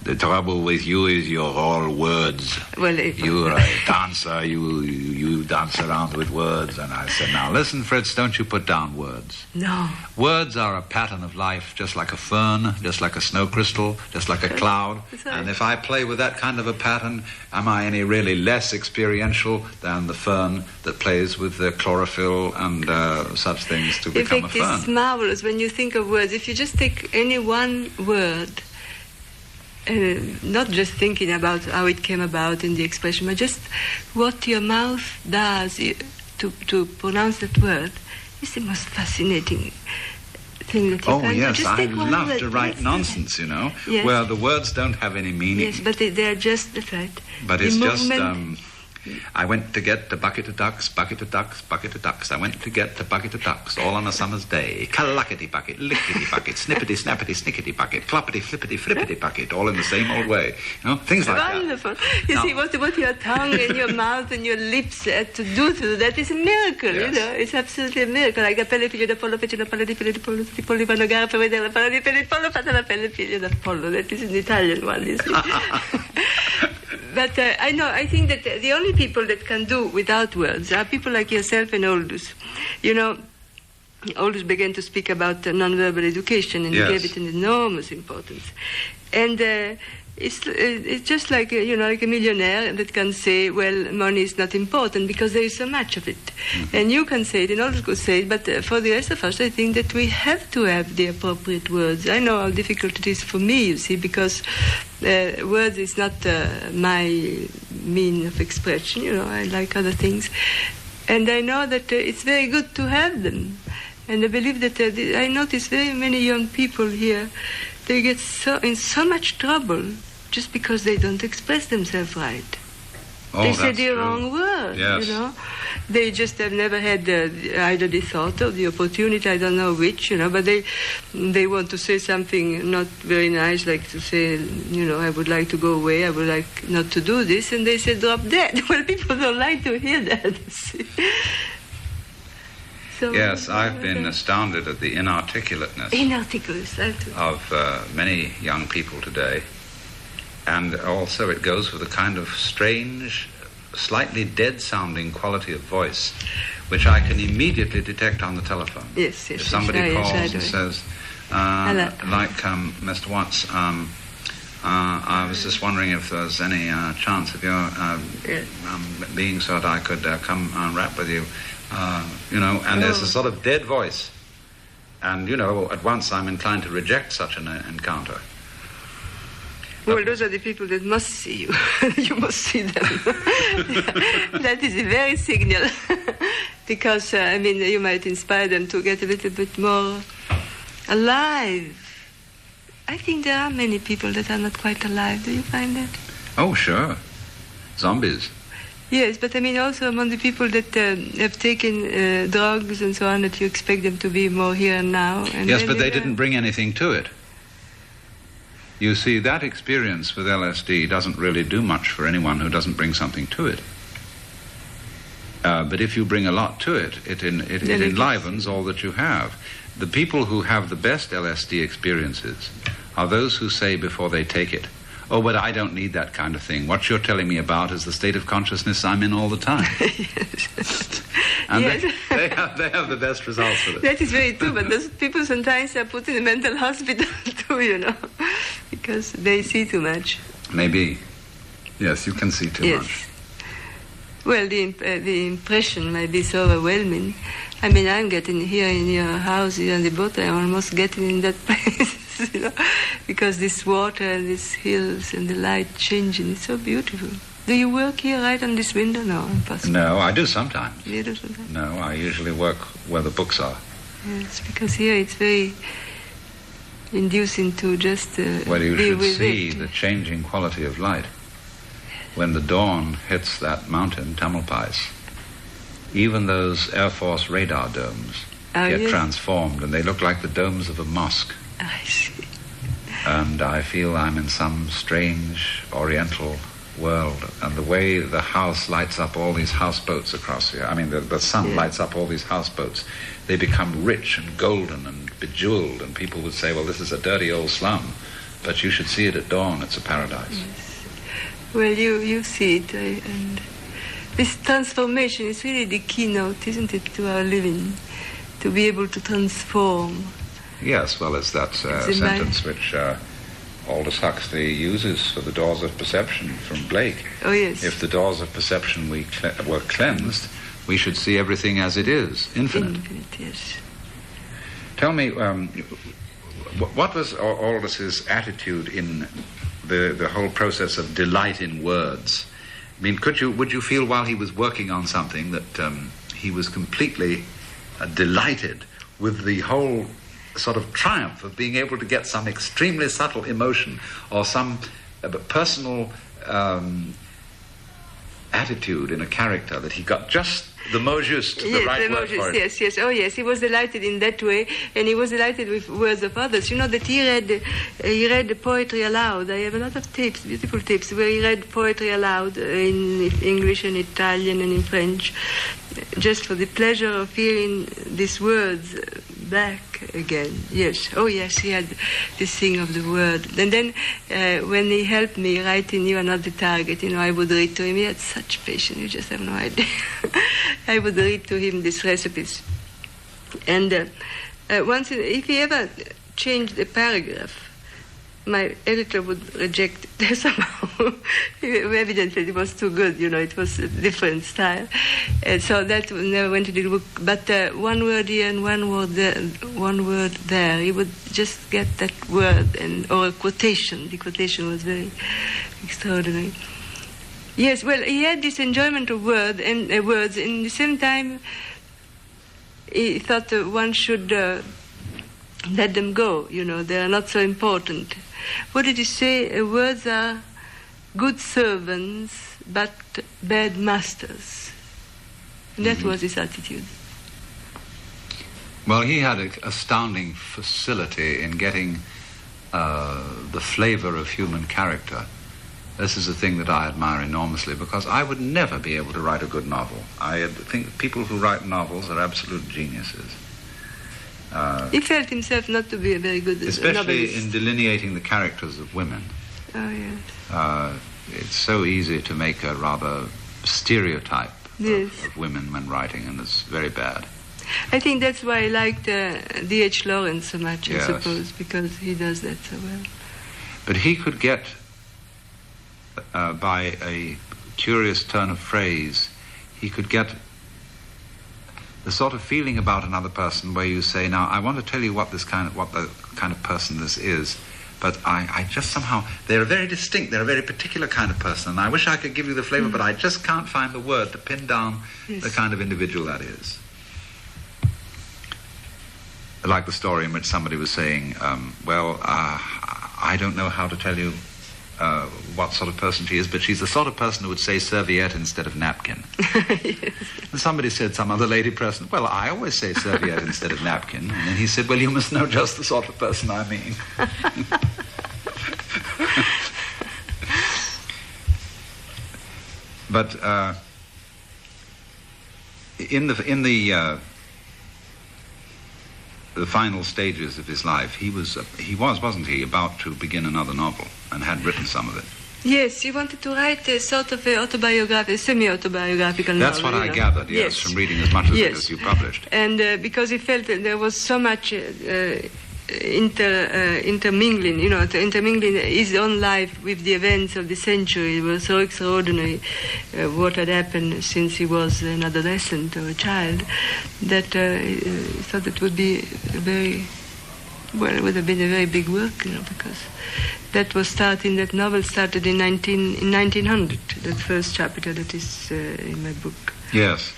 B: the trouble with you is you're all words.
C: Well,
B: you're a dancer, you dance around with words. And I said, now listen, Fritz, don't you put down words.
C: No.
B: Words are a pattern of life, just like a fern, just like a snow crystal, just like a cloud.
C: Right.
B: And if I play with that kind of a pattern, am I any really less experiential than the fern that plays with the chlorophyll and such things to become a fern?
C: In fact, it's marvelous when you think of words. If you just take any one word, not just thinking about how it came about in the expression, but just what your mouth does to pronounce that word is the most fascinating thing that you can.
B: Oh, yes,
C: just
B: I
C: take one
B: love
C: word.
B: to write nonsense,
C: Yes.
B: where the words don't have any meaning.
C: Yes, but they're just, that's right.
B: But it's just... I went to get a bucket of ducks, bucket of ducks, bucket of ducks. I went to get a bucket of ducks, all on a summer's day. Cluckety bucket, lickety bucket, snippety snappety snickety bucket, cloppety flippity flippity bucket, all in the same old way. Things like
C: Wonderful.
B: that.
C: You see, what your tongue and your mouth and your lips had to do to that is a miracle,
B: Yes.
C: It's absolutely a miracle. Like the pelle figlio d'Apollo fece la palla di pelle di pollo, tutti i polli vanno a gara per vedere la palla di pelle di pollo, fate la pelle figlio d'Apollo. That is an Italian one, you see. But I think that the only people that can do without words are people like yourself and Aldous. Aldous began to speak about nonverbal education, and he gave it an enormous importance. And it's just like like a millionaire that can say, well, money is not important because there is so much of it. Mm-hmm. And you can say it, and Aldous could say it, but for the rest of us, I think that we have to have the appropriate words. I know how difficult it is for me, you see, because words is not my mean of expression. I like other things. And I know that it's very good to have them. And I believe that I notice very many young people here, they get in so much trouble just because they don't express themselves right. They say the wrong word,
B: Yes.
C: They just have never had either the thought or the opportunity, I don't know which, but they want to say something not very nice, like to say, I would like to go away, I would like not to do this, and they say drop dead. Well, people don't like to hear that, see. So,
B: yes, I've been astounded at the inarticulateness of many young people today. And also it goes with a kind of strange, slightly dead-sounding quality of voice, which I can immediately detect on the telephone.
C: Yes.
B: If somebody calls and says, Mr. Watts, I was just wondering if there's any chance of your being so that I could come and rap with you. And there's a sort of dead voice. And, at once I'm inclined to reject such an encounter.
C: Well, those are the people that must see you. You must see them. That is a very signal. Because, you might inspire them to get a little bit more alive. I think there are many people that are not quite alive. Do you find that?
B: Oh, sure. Zombies.
C: Yes, but I mean also among the people that have taken drugs and so on, that you expect them to be more here and now. And
B: yes, but they didn't bring anything to it. You see, that experience with LSD doesn't really do much for anyone who doesn't bring something to it. But if you bring a lot to it, it enlivens all that you have. The people who have the best LSD experiences are those who say before they take it, "Oh, but I don't need that kind of thing. What you're telling me about is the state of consciousness I'm in all the time."
C: Yes.
B: And
C: yes.
B: they have the best results with it.
C: That is very true, but those people sometimes are put in a mental hospital too, because they see too much.
B: Maybe. Yes, you can see too much.
C: Well, the impression might be so overwhelming. I mean, I'm getting here in your house, here on the boat, I'm almost getting in that place, because this water and these hills and the light changing, it's so beautiful. Do you work here right on this window? No, impossible.
B: No, I do sometimes.
C: You do sometimes?
B: No, I usually work where the books are.
C: Yes, because here it's very inducing to just
B: well, you
C: be
B: should
C: with
B: see
C: it.
B: the changing quality of light. When the dawn hits that mountain, Tamalpais, even those Air Force radar domes get transformed, and they look like the domes of a mosque.
C: I see.
B: And I feel I'm in some strange oriental world, and the way the house lights up all these houseboats across here, I mean the sun lights up all these houseboats, they become rich and golden and bejeweled, and people would say, well, this is a dirty old slum, but you should see it at dawn, it's a paradise.
C: Yes. Well, you see it, and this transformation is really the keynote, isn't it, to our living, to be able to transform.
B: Yes, well, it's that sentence which Aldous Huxley uses for the doors of perception from Blake.
C: Oh, yes.
B: If the doors of perception were cleansed, we should see everything as it is, infinite.
C: Infinite, yes.
B: Tell me, what was Aldous's attitude in the whole process of delight in words? I mean, would you feel while he was working on something that he was completely delighted with the whole sort of triumph of being able to get some extremely subtle emotion or some personal attitude in a character that he got just the mot juste, the right word for it?
C: Yes. Oh, yes. He was delighted in that way, and he was delighted with words of others. You know that he read poetry aloud. I have a lot of tapes, beautiful tapes, where he read poetry aloud in English and Italian and in French, just for the pleasure of hearing these words back again. Yes. Oh, yes, he had this thing of the word. And then when he helped me writing You Are Not the Target, I would read to him. He had such patience, you just have no idea. I would read to him these recipes. And once, if he ever changed a paragraph, my editor would reject it somehow. Evidently, it was too good, it was a different style. And so that never went to the book. But one word here and one word there, he would just get that word, or a quotation. The quotation was very extraordinary. Yes, well, he had this enjoyment of words, and the same time, he thought one should let them go, they are not so important. What did he say? Words are good servants, but bad masters. And that was his attitude.
B: Well, he had an astounding facility in getting the flavor of human character. This is a thing that I admire enormously, because I would never be able to write a good novel. I think people who write novels are absolute geniuses.
C: He felt himself not to be a very good
B: especially
C: novelist.
B: in delineating the characters of women.
C: Oh, yes.
B: It's so easy to make a rather stereotype of women when writing, and it's very bad.
C: I think that's why I liked D.H. Lawrence so much,
B: Yes.
C: I suppose, because he does that so well.
B: But he could get, by a curious turn of phrase, he could get the sort of feeling about another person where you say, now, I want to tell you what the kind of person this is, but I just somehow, they're very distinct, they're a very particular kind of person, and I wish I could give you the flavor, but I just can't find the word to pin down the kind of individual that is. Like the story in which somebody was saying, I don't know how to tell you what sort of person she is, but she's the sort of person who would say serviette instead of napkin.
C: Yes.
B: And somebody said, some other lady present, well, I always say serviette instead of napkin. And then he said, well, you must know just the sort of person I mean. But in the final stages of his life, he was, wasn't he, about to begin another novel and had written some of it.
C: Yes, he wanted to write a sort of autobiography, semi-autobiographical novel.
B: That's what I gathered, yes, from reading as much of it as you published.
C: And because he felt that there was so much intermingling, intermingling his own life with the events of the century. It was so extraordinary what had happened since he was an adolescent or a child, that he thought it would be it would have been a very big work, because that novel started in 1900, that first chapter that is in my book.
B: Yes.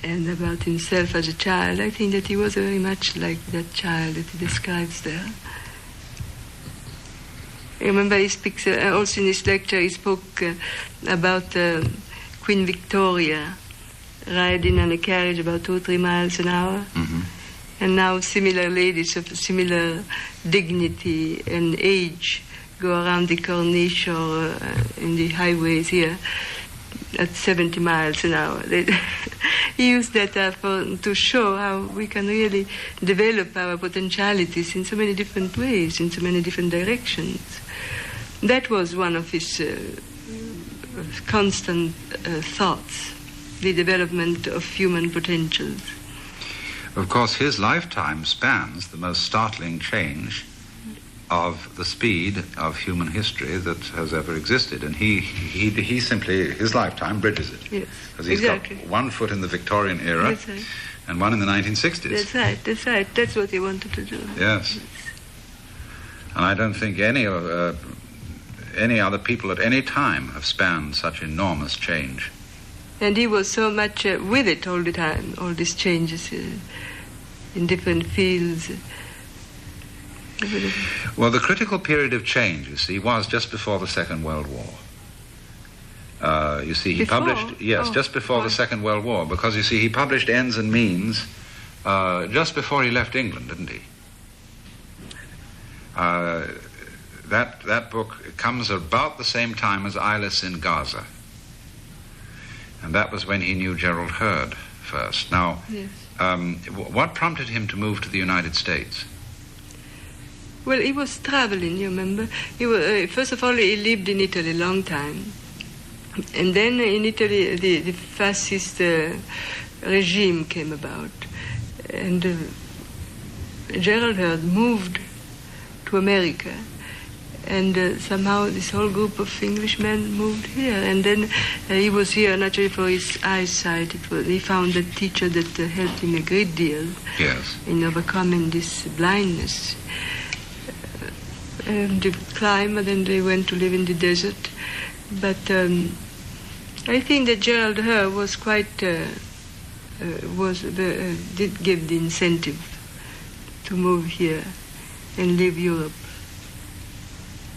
C: And about himself as a child, I think that he was very much like that child that he describes there. I remember he speaks, also in his lecture, he spoke about Queen Victoria riding on a carriage about 2 or 3 miles an hour.
B: Mm-hmm.
C: And now similar ladies of similar dignity and age go around the Corniche or in the highways here at 70 miles an hour. He used that to show how we can really develop our potentialities in so many different ways, in so many different directions. That was one of his constant thoughts, the development of human potentials.
B: Of course, his lifetime spans the most startling change of the speed of human history that has ever existed, and he simply, his lifetime bridges it.
C: Yes,
B: because he's
C: exactly.
B: got one foot in the Victorian era.
C: That's right.
B: And one in the 1960s.
C: That's right. That's what he wanted to do.
B: Yes. And I don't think any other people at any time have spanned such enormous change.
C: And he was so much with it all the time, all these changes in different fields.
B: Well, the critical period of change, you see, was just before the Second World War. You see, he published... Yes, just before the Second World War, because, you see, he published Ends and Means just before he left England, didn't he? That book comes about the same time as Aldous in Gaza. And that was when he knew Gerald Hurd first. Now,
C: yes.
B: What prompted him to move to the United States?
C: Well, he was traveling, you remember? First of all, he lived in Italy a long time. And then in Italy, the fascist regime came about. And Gerald Hurd moved to America. And somehow this whole group of Englishmen moved here. And then he was here naturally for his eyesight. He found a teacher that helped him a great deal in overcoming this blindness. The climber, then they went to live in the desert. But I think that Gerald Hurd was quite, did give the incentive to move here and leave Europe.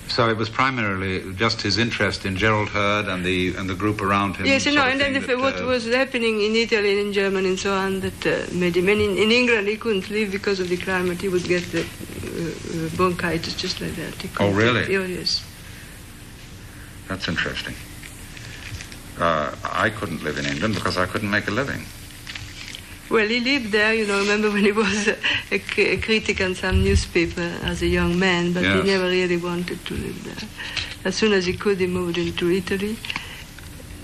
B: So it was primarily just his interest in Gerald Hurd and the group around him.
C: Yes, and then what was happening in Italy and in Germany and so on that made him. And in England he couldn't live because of the climate. He would get the bronchitis just like that.
B: Oh, really?
C: Oh, yes.
B: That's interesting. I couldn't live in England because I couldn't make a living.
C: Well, he lived there, remember when he was a critic on some newspaper as a young man, but he never really wanted to live there. As soon as he could, he moved into Italy,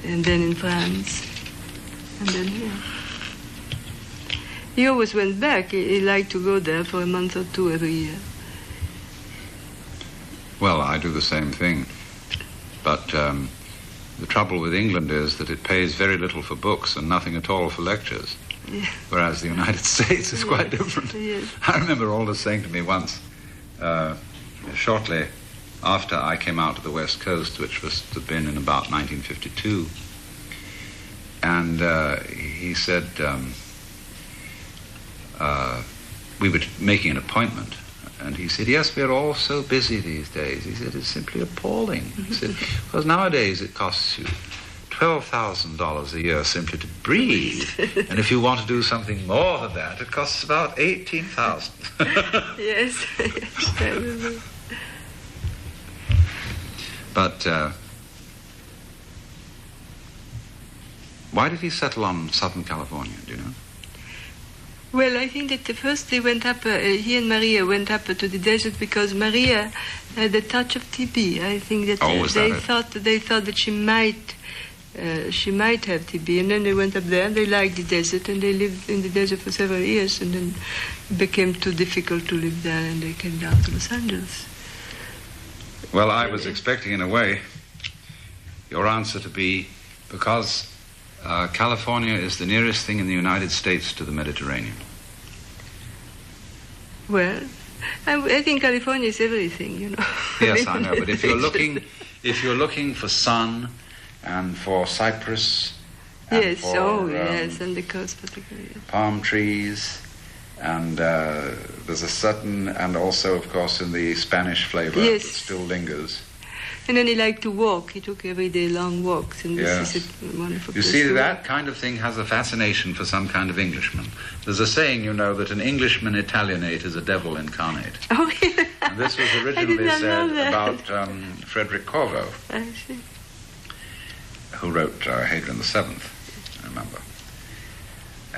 C: and then in France, and then here. He always went back. He liked to go there for a month or two every year.
B: Well, I do the same thing. But the trouble with England is that it pays very little for books and nothing at all for lectures. Yeah. Whereas the United States is quite different.
C: Yes.
B: I remember Aldous saying to me once, shortly after I came out to the West Coast, which was to have been in about 1952, and he said, we were making an appointment, And he said, yes, we're all so busy these days. He said, it's simply appalling. He said, because nowadays it costs you $12,000 a year simply to breathe. And if you want to do something more than that, it costs about $18,000.
C: Yes, yes, I remember.
B: But why did he settle on Southern California, do you know?
C: Well, I think that the first they went up, he and Maria went up to the desert because Maria had a touch of TB. I think that they thought that she might have TB, and then they went up there and they liked the desert and they lived in the desert for several years, and then it became too difficult to live there and they came down to Los Angeles.
B: Well, I was expecting, in a way, your answer to be because California is the nearest thing in the United States to the Mediterranean.
C: Well, I think California is everything, you know.
B: Yes, I know. But if you're looking for sun and for cypress, and
C: yes,
B: for,
C: yes, and the coast particularly. Yes.
B: Palm trees, and there's a certain, and also, of course, in the Spanish flavor that still lingers.
C: And then he liked to walk. He took every day long walks, and this is a wonderful place.
B: You see, that kind of thing has a fascination for some kind of Englishman. There's a saying, you know, that an Englishman Italianate is a devil incarnate.
C: Oh, yeah.
B: And this was originally said about Frederick Corvo,
C: I see.
B: who wrote Hadrian VII, I remember.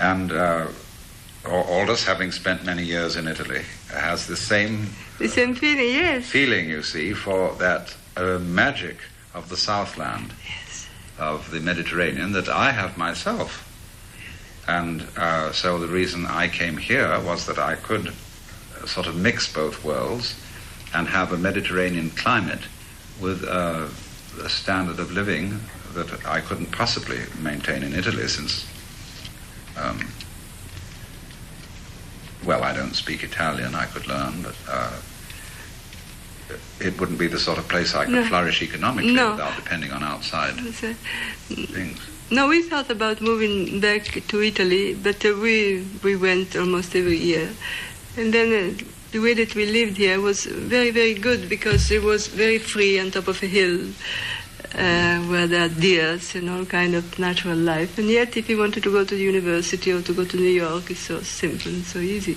B: And Aldous, having spent many years in Italy, has the same
C: feeling, yes.
B: Feeling, you see, for that magic of the Southland, of the Mediterranean, that I have myself. And so the reason I came here was that I could sort of mix both worlds and have a Mediterranean climate with a standard of living that I couldn't possibly maintain in Italy, since well, I don't speak Italian. I could learn, but it wouldn't be the sort of place I could flourish economically without depending on outside things.
C: No, we thought about moving back to Italy, but we went almost every year. And then the way that we lived here was very, very good, because it was very free on top of a hill where there are deers and all kind of natural life. And yet, if you wanted to go to the university or to go to New York, it's so simple and so easy.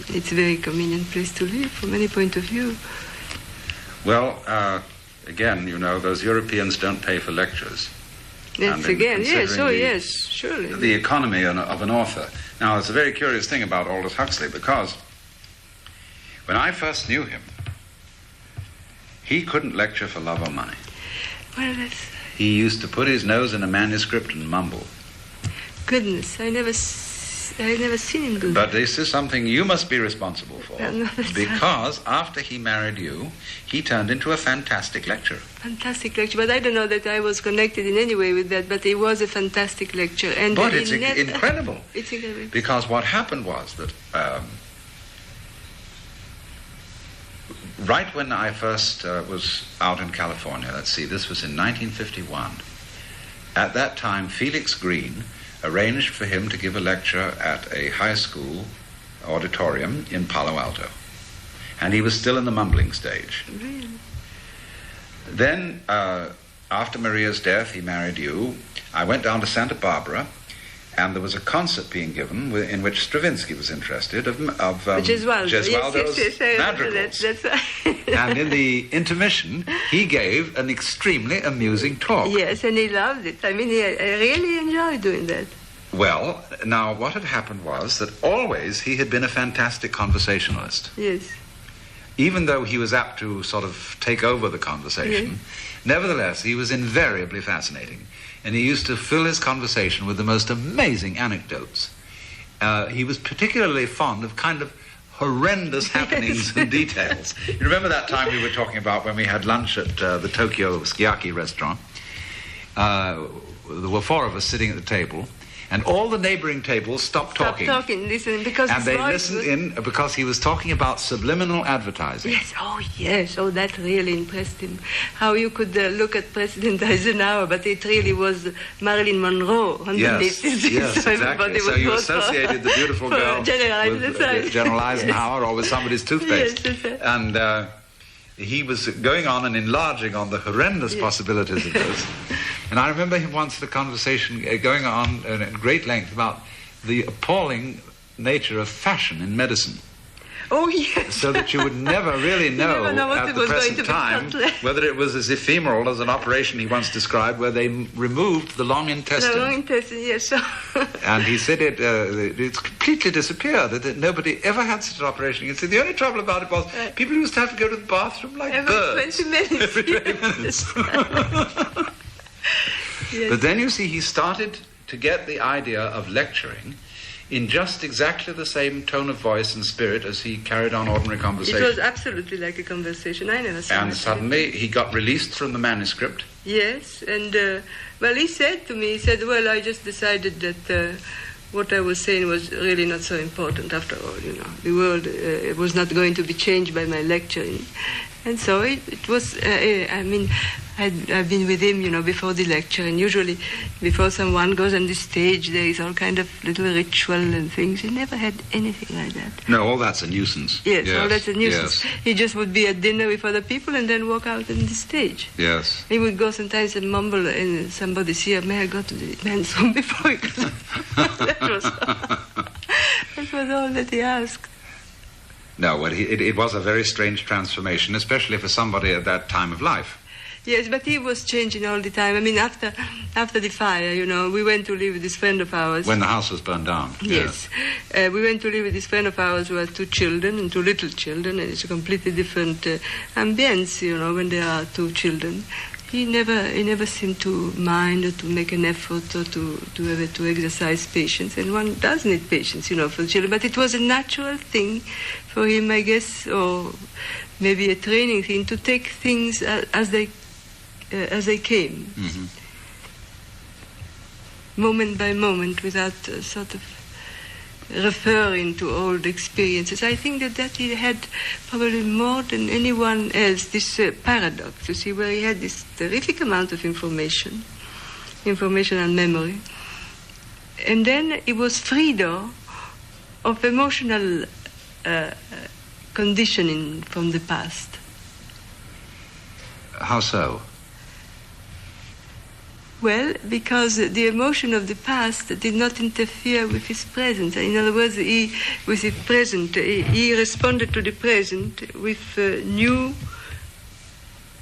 C: It's a very convenient place to live from any point of view.
B: Well, again, you know, those Europeans don't pay for lectures.
C: Yes, again, yes, yes, surely.
B: The economy of an author. Now, it's a very curious thing about Aldous Huxley, because when I first knew him, he couldn't lecture for love or money.
C: Well,
B: he used to put his nose in a manuscript and mumble.
C: Goodness, I never seen him do that.
B: But this is something you must be responsible for, because after he married you, he turned into a fantastic lecturer.
C: Fantastic lecture, but I don't know that I was connected in any way with that, but he was a fantastic lecturer. And
B: but it's incredible.
C: It's incredible.
B: Because what happened was that right when I first was out in California, let's see, this was in 1951, at that time Felix Green arranged for him to give a lecture at a high school auditorium in Palo Alto. And he was still in the mumbling stage.
C: Really?
B: Then, after Maria's death, he married you. I went down to Santa Barbara, and there was a concert being given in which Stravinsky was interested of Gesualdo's madrigals.
C: That's right.
B: And in the intermission, he gave an extremely amusing talk.
C: Yes, and he loved it. I mean, I really enjoyed doing that.
B: Well, now, what had happened was that always he had been a fantastic conversationalist.
C: Yes.
B: Even though he was apt to sort of take over the conversation, nevertheless, he was invariably fascinating. And he used to fill his conversation with the most amazing anecdotes. He was particularly fond of kind of horrendous happenings and details. You remember that time we were talking about when we had lunch at the Tokyo Sukiyaki restaurant? There were four of us sitting at the table, And all the neighboring tables stopped talking.
C: Listening, because
B: and they listened in because he was talking about subliminal advertising.
C: Yes, that really impressed him. How you could look at President Eisenhower, but it really was Marilyn Monroe underneath.
B: Yes, exactly. So you associated the beautiful girl with General Eisenhower or with somebody's toothpaste.
C: Yes.
B: And he was going on and enlarging on the horrendous possibilities of this. And I remember him once, the conversation going on at great length about the appalling nature of fashion in medicine.
C: Oh, yes.
B: So that you would never really know at the present time whether it was as ephemeral as an operation he once described where they removed the long intestine.
C: The long intestine, yes.
B: And he said it's completely disappeared, that nobody ever had such an operation. He said the only trouble about it was people used to have to go to the bathroom like birds.
C: 20 minutes.
B: Every 20 minutes.
C: Yes.
B: But then you see he started to get the idea of lecturing in just exactly the same tone of voice and spirit as he carried on ordinary conversation.
C: It was absolutely like a conversation. I never saw it.
B: And suddenly he got released from the manuscript.
C: Yes, and he said to me, I just decided that what I was saying was really not so important after all, The world was not going to be changed by my lecturing. And so it was, I've been with him, before the lecture, and usually before someone goes on the stage, there is all kind of little ritual and things. He never had anything like that.
B: No, all that's a nuisance.
C: Yes, all that's a nuisance. Yes. He just would be at dinner with other people and then walk out on the stage.
B: Yes.
C: He would go sometimes and mumble, and somebody say, may I go to the men's room before he goes? That was all that he asked.
B: No, it was a very strange transformation, especially for somebody at that time of life.
C: Yes, but he was changing all the time. I mean, after the fire, we went to live with this friend of ours.
B: When the house was burned down.
C: Yes. We went to live with this friend of ours who had 2 children and 2 little children, and it's a completely different ambience, when there are 2 children. He never seemed to mind or to make an effort or to exercise patience. And one does need patience, for the children. But it was a natural thing for him, I guess, or maybe a training thing, to take things as they came,
B: mm-hmm.
C: moment by moment, without sort of referring to old experiences. I think that he had probably more than anyone else this paradox, you see, where he had this terrific amount of information and memory, and then he was freed of emotional conditioning from the past.
B: How so?
C: Well, because the emotion of the past did not interfere with his present. In other words, he responded to the present with new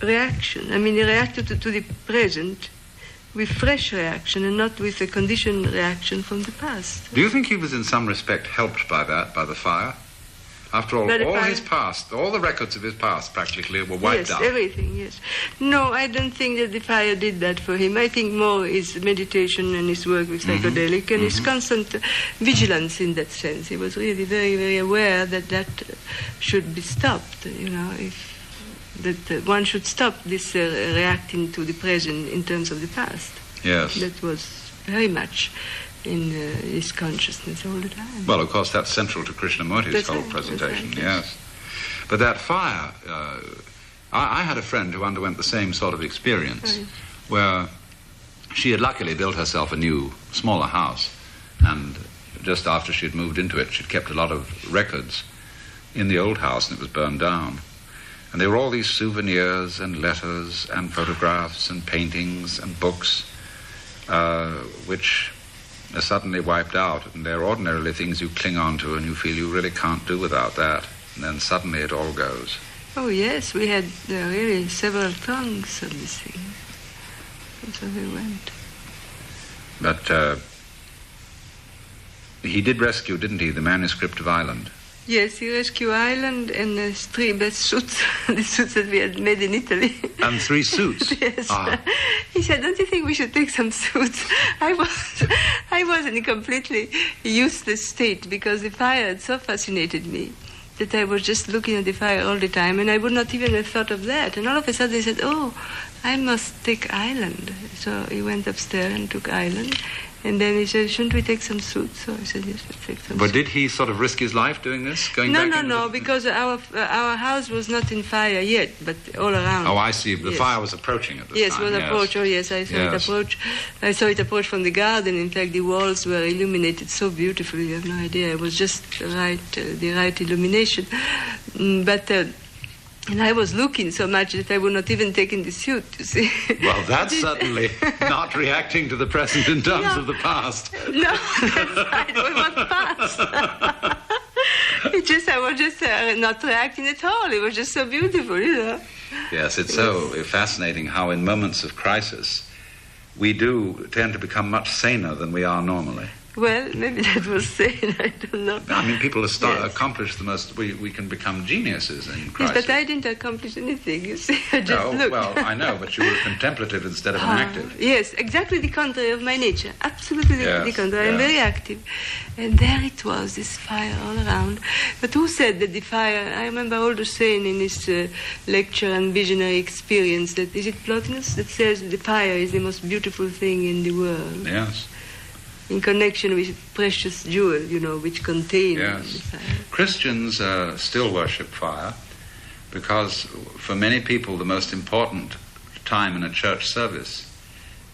C: reaction. I mean, he reacted to the present with fresh reaction and not with a conditioned reaction from the past.
B: Do you think he was in some respect helped by the fire? After all, his past, all the records of his past practically were wiped out.
C: Yes, everything, yes. No, I don't think that the fire did that for him. I think more his meditation and his work with psychedelic and his constant vigilance in that sense. He was really very, very aware that should be stopped, that one should stop this reacting to the present in terms of the past.
B: Yes.
C: That was very much in his consciousness all the time.
B: Well, of course, that's central to Krishnamurti's whole presentation, yes. But that fire, I had a friend who underwent the same sort of experience, where she had luckily built herself a new, smaller house, and just after she had moved into it, she'd kept a lot of records in the old house, and it was burned down. And there were all these souvenirs and letters and photographs and paintings and books, which are suddenly wiped out, and they're ordinarily things you cling on to and you feel you really can't do without that, and then suddenly it all goes.
C: Oh yes, we had really several tongues of this thing. And so we went.
B: But he did rescue, didn't he, the manuscript of Ireland?
C: Yes, he rescued Ireland and 3 best suits, the suits that we had made in Italy.
B: And 3 suits?
C: Yes. Ah. He said, don't you think we should take some suits? I was in a completely useless state because the fire had so fascinated me that I was just looking at the fire all the time, and I would not even have thought of that. And all of a sudden he said, oh, I must take Ireland. So he went upstairs and took Ireland. And then he said, shouldn't we take some suits? So I said, yes, let's take some
B: But
C: suits.
B: did he sort of risk his life doing this?
C: No, because our house was not in fire yet, but all around.
B: Oh, I see. The
C: Yes.
B: fire was approaching at the
C: Yes,
B: time.
C: was approach. Oh, yes, I saw it approach. I saw it approach from the garden. In fact, the walls were illuminated so beautifully. You have no idea. It was just the right illumination. And I was looking so much that I would not even take in the suit, you see.
B: Well, that's certainly not reacting to the present in terms of the past.
C: No, that's right. It was past. I was just not reacting at all. It was just so beautiful, you know.
B: Yes, it's so fascinating how in moments of crisis we do tend to become much saner than we are normally.
C: Well, maybe that was sane, I don't know.
B: I mean, people accomplish the most, we can become geniuses in crisis.
C: Yes, but I didn't accomplish anything, you see. I just looked.
B: Well, I know, but you were contemplative instead of an active.
C: Yes, exactly the contrary of my nature. Absolutely the contrary. I'm very active. And there it was, this fire all around. But who said that the fire, I remember Aldous saying in his lecture on visionary experience, that, is it Plotinus, that says the fire is the most beautiful thing in the world.
B: Yes.
C: In connection with precious jewel, you know, which contain the fire.
B: Christians still worship fire because for many people the most important time in a church service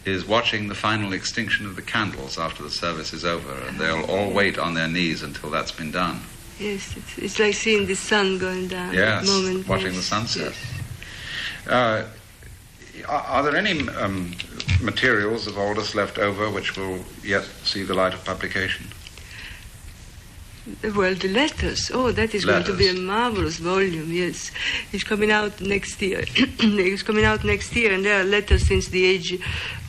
B: is watching the final extinction of the candles after the service is over, and they'll all wait on their knees until that's been done.
C: Yes, it's like seeing the sun going down.
B: Yes,
C: that moment.
B: watching the sunset. Yes. Are there any materials of Aldous left over which will yet see the light of publication?
C: Well, the letters. Oh, that is going to be a marvelous volume, yes. It's coming out next year. It's coming out next year, and there are letters since the age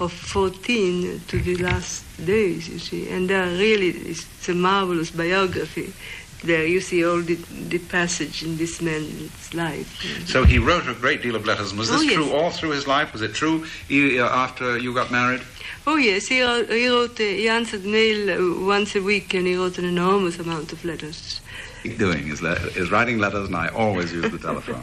C: of 14 to the last days, you see. And there are really, it's a marvelous biography. There you see all the passage in this man's life.
B: So he wrote a great deal of letters. And was this true
C: yes.
B: all through his life? Was it true after you got married?
C: Oh, yes. He answered mail once a week, and he wrote an enormous amount of letters.
B: Doing is writing letters, and I always use the telephone.